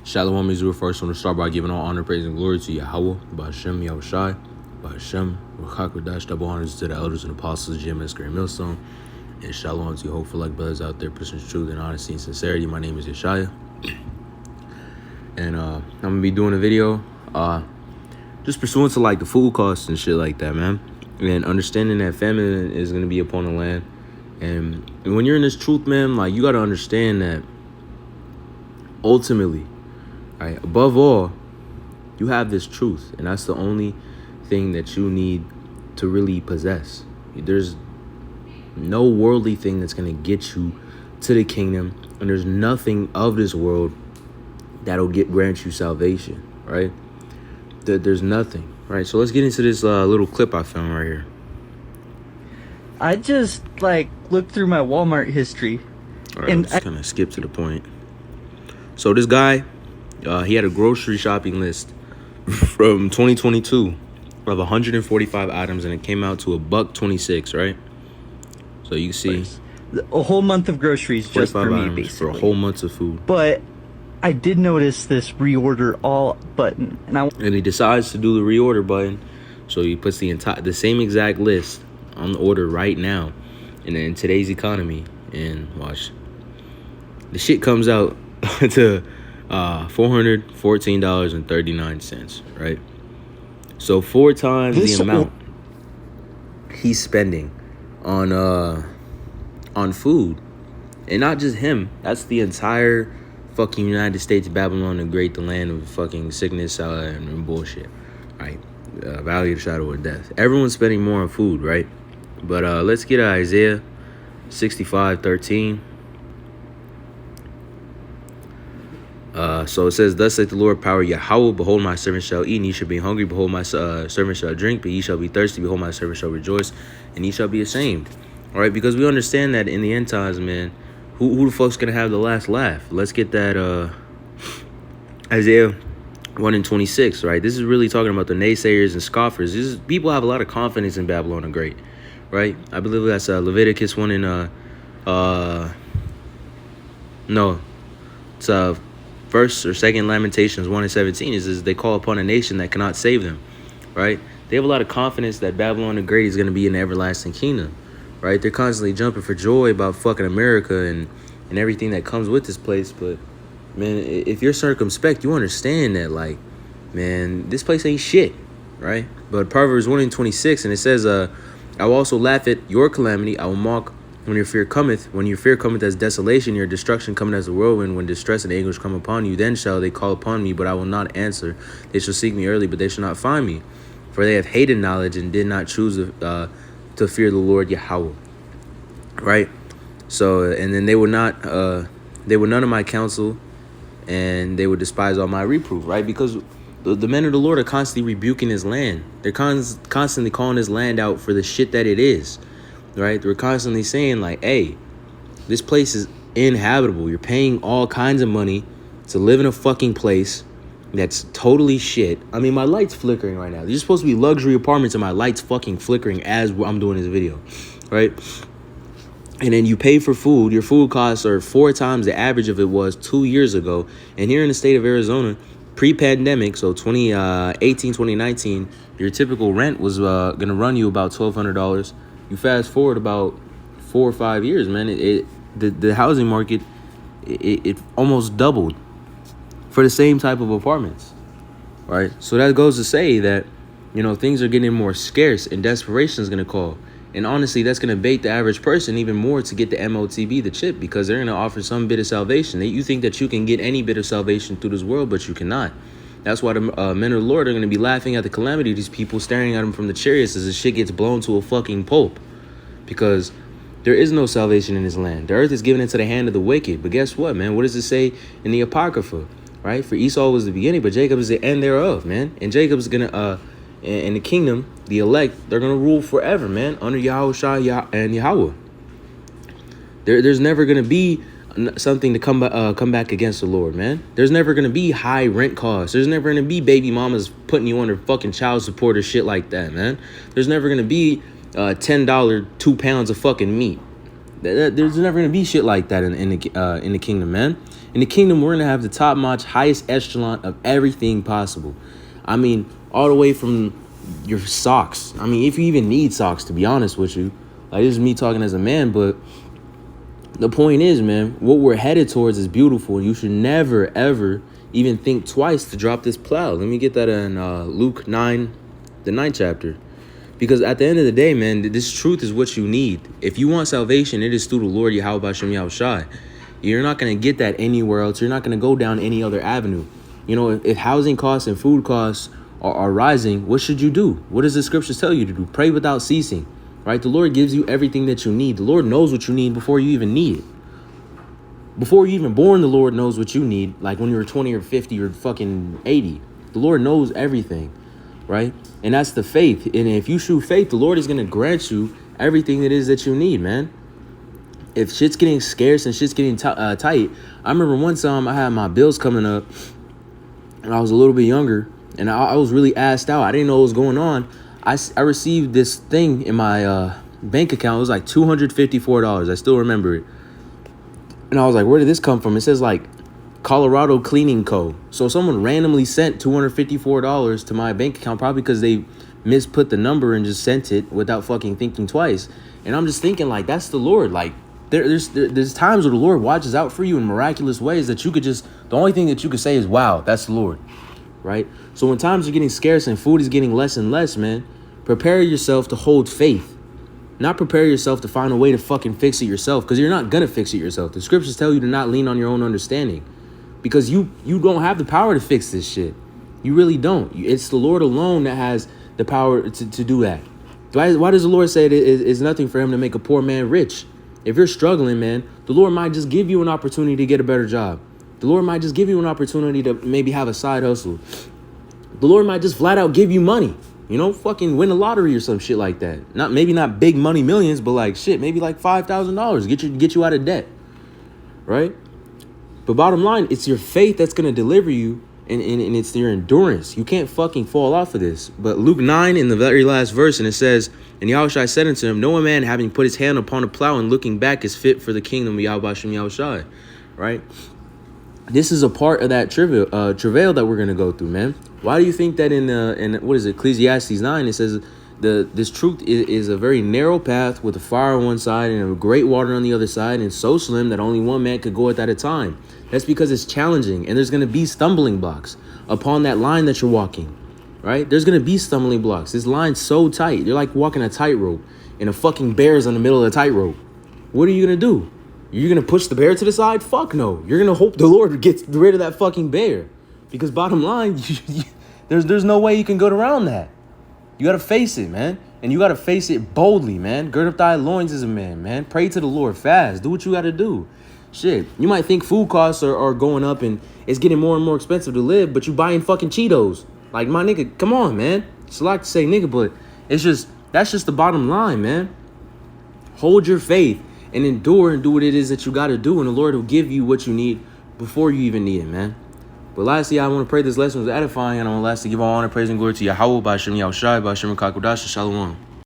Shalom Israel. First, I want to start by giving all honor, praise, and glory to Yahawah Bahasham Yahawashi Bahasham, Qadash. Double honors to the elders and apostles, Jim and Great Millstone. And shalom to you hopeful like brothers out there pursuing truth and honesty and sincerity. My name is Yeshaya. And I'm going to be doing a video just pursuant to like the food costs and shit like that, man. And understanding that famine is going to be upon the land. And when you're in this truth, man, like you got to understand that ultimately, right, above all, you have this truth, and that's the only thing that you need to really possess. There's no worldly thing that's going to get you to the kingdom, and there's nothing of this world that'll grant you salvation, right? There's nothing, right? So let's get into this little clip I found right here. I just looked through my Walmart history, All right, I'm just gonna skip to the point. So this guy, he had a grocery shopping list from 2022 of 145 items, and it came out to $1.26, right? So you see, a whole month of groceries just for me, basically, for a whole month of food. But I did notice this reorder all button, and he decides to do the reorder button, so he puts the same exact list on the order right now, in today's economy, and watch, the shit comes out to $414.39, right? So 4 times the amount he's spending on food. And not just him, that's the entire fucking United States, Babylon the Great, the land of fucking sickness and bullshit, right? Valley of the shadow of death. Everyone's spending more on food, right? But let's get Isaiah 65:13. So it says, "Thus saith the Lord, power Yahawah, behold, my servant shall eat, and ye shall be hungry. Behold, my servant shall drink, but ye shall be thirsty. Behold, my servant shall rejoice, and ye shall be ashamed." All right, because we understand that in the end times, man, who the fuck's gonna have the last laugh? Let's get that Isaiah 1:26, right? This is really talking about the naysayers and scoffers. People have a lot of confidence in Babylon the Great, right? I believe that's Leviticus 1 and no, it's First or Second Lamentations 1:17 is they call upon a nation that cannot save them, right? They have a lot of confidence that Babylon the Great is going to be an everlasting kingdom, right? They're constantly jumping for joy about fucking America and everything that comes with this place. But man, if you're circumspect, you understand that, like, man, this place ain't shit, right? But Proverbs 1:26, and it says, "I will also laugh at your calamity. I will mock when your fear cometh. When your fear cometh as desolation, your destruction cometh as a whirlwind. When distress and anguish come upon you, then shall they call upon me, but I will not answer. They shall seek me early, but they shall not find me. For they have hated knowledge and did not choose to fear the Lord Yahawah." Right? So, and then they would none of my counsel, and they would despise all my reproof, right? Because the men of the Lord are constantly rebuking his land. They're constantly calling his land out for the shit that it is. Right? They're constantly saying, like, hey, this place is inhabitable. You're paying all kinds of money to live in a fucking place that's totally shit. I mean, my light's flickering right now. These are supposed to be luxury apartments, and my light's fucking flickering as I'm doing this video, right? And then you pay for food. Your food costs are 4 times the average of it was 2 years ago. And here in the state of Arizona, pre-pandemic, so 2018, 2019, your typical rent was going to run you about $1,200. You fast forward about 4 or 5 years, man, the housing market, it almost doubled for the same type of apartments, right? So that goes to say that, you know, things are getting more scarce, and desperation is going to call. And honestly, that's going to bait the average person even more to get the MOTB, the chip, because they're going to offer some bit of salvation. You think that you can get any bit of salvation through this world, but you cannot. That's why the men of the Lord are going to be laughing at the calamity of these people, staring at them from the chariots as the shit gets blown to a fucking pulp. Because there is no salvation in this land. The earth is given into the hand of the wicked. But guess what, man? What does it say in the Apocrypha, right? For Esau was the beginning, but Jacob is the end thereof, man. And Jacob's going to, in the kingdom, the elect, they're going to rule forever, man, under Yahawah and Yahawah. There's never going to be something to come back against the Lord, man. There's never going to be high rent costs. There's never going to be baby mamas putting you under fucking child support or shit like that, man. There's never going to be $10 2 pounds of fucking meat. There's never gonna be shit like that in the kingdom, man. In the kingdom, we're gonna have the top notch, highest echelon of everything possible. I mean, all the way from your socks. I mean, if you even need socks, to be honest with you, like this is me talking as a man, but the point is, man, what we're headed towards is beautiful, and you should never ever even think twice to drop this plow. Let me get that in Luke 9, the 9th chapter. Because at the end of the day, man, this truth is what you need. If you want salvation, it is through the Lord Yahawah Bahasham Yahawashi. You're not going to get that anywhere else. You're not going to go down any other avenue. You know, if housing costs and food costs are rising, what should you do? What does the scriptures tell you to do? Pray without ceasing, right? The Lord gives you everything that you need. The Lord knows what you need before you even need it. Before you're even born, the Lord knows what you need. Like when you're 20 or 50 or fucking 80, the Lord knows everything, right? And that's the faith. And if you show faith, the Lord is going to grant you everything it is that you need, man. If shit's getting scarce and shit's getting tight, I remember one time I had my bills coming up and I was a little bit younger and I was really assed out. I didn't know what was going on. I received this thing in my bank account. It was like $254. I still remember it. And I was like, where did this come from? It says like Colorado Cleaning Co. So someone randomly sent $254 to my bank account, probably because they misput the number and just sent it without fucking thinking twice. And I'm just thinking like, that's the Lord. Like there's times where the Lord watches out for you in miraculous ways that you could just, the only thing that you could say is, wow, that's the Lord, right? So when times are getting scarce and food is getting less and less, man, prepare yourself to hold faith. Not prepare yourself to find a way to fucking fix it yourself, because you're not going to fix it yourself. The scriptures tell you to not lean on your own understanding, because you don't have the power to fix this shit. You really don't. It's the Lord alone that has the power to do that. Why does the Lord say it's nothing for him to make a poor man rich? If you're struggling, man, the Lord might just give you an opportunity to get a better job. The Lord might just give you an opportunity to maybe have a side hustle. The Lord might just flat out give you money. You know, fucking win the lottery or some shit like that. Maybe not big money millions, but like shit, maybe like $5,000. Get you out of debt. Right? But bottom line, it's your faith that's gonna deliver you, and it's your endurance. You can't fucking fall off of this. But Luke 9 in the very last verse, and it says, and Yahushua said unto him, no man having put his hand upon a plow and looking back is fit for the kingdom of Yahawah Bahasham Yahawashi. Right? This is a part of that travail that we're gonna go through, man. Why do you think that in what is it, Ecclesiastes 9, it says this truth is a very narrow path with a fire on one side and a great water on the other side, and so slim that only one man could go at a time? That's because it's challenging, and there's gonna be stumbling blocks upon that line that you're walking, right? There's gonna be stumbling blocks. This line's so tight. You're like walking a tightrope, and a fucking bear's in the middle of the tightrope. What are you gonna do? You're gonna push the bear to the side? Fuck no. You're gonna hope the Lord gets rid of that fucking bear. Because bottom line, there's no way you can go around that. You got to face it, man. And you got to face it boldly, man. Gird up thy loins as a man. Pray to the Lord. Fast. Do what you got to do. Shit. You might think food costs are going up and it's getting more and more expensive to live, but you buying fucking Cheetos. Like, my nigga, come on, man. It's a lot to say nigga, but that's just the bottom line, man. Hold your faith and endure and do what it is that you got to do, and the Lord will give you what you need before you even need it, man. But lastly, I want to pray this lesson was edifying, and I want to lastly give all honor, praise, and glory to Yahawah Bahasham Yahawashi Bahasham Qadash. Shalom.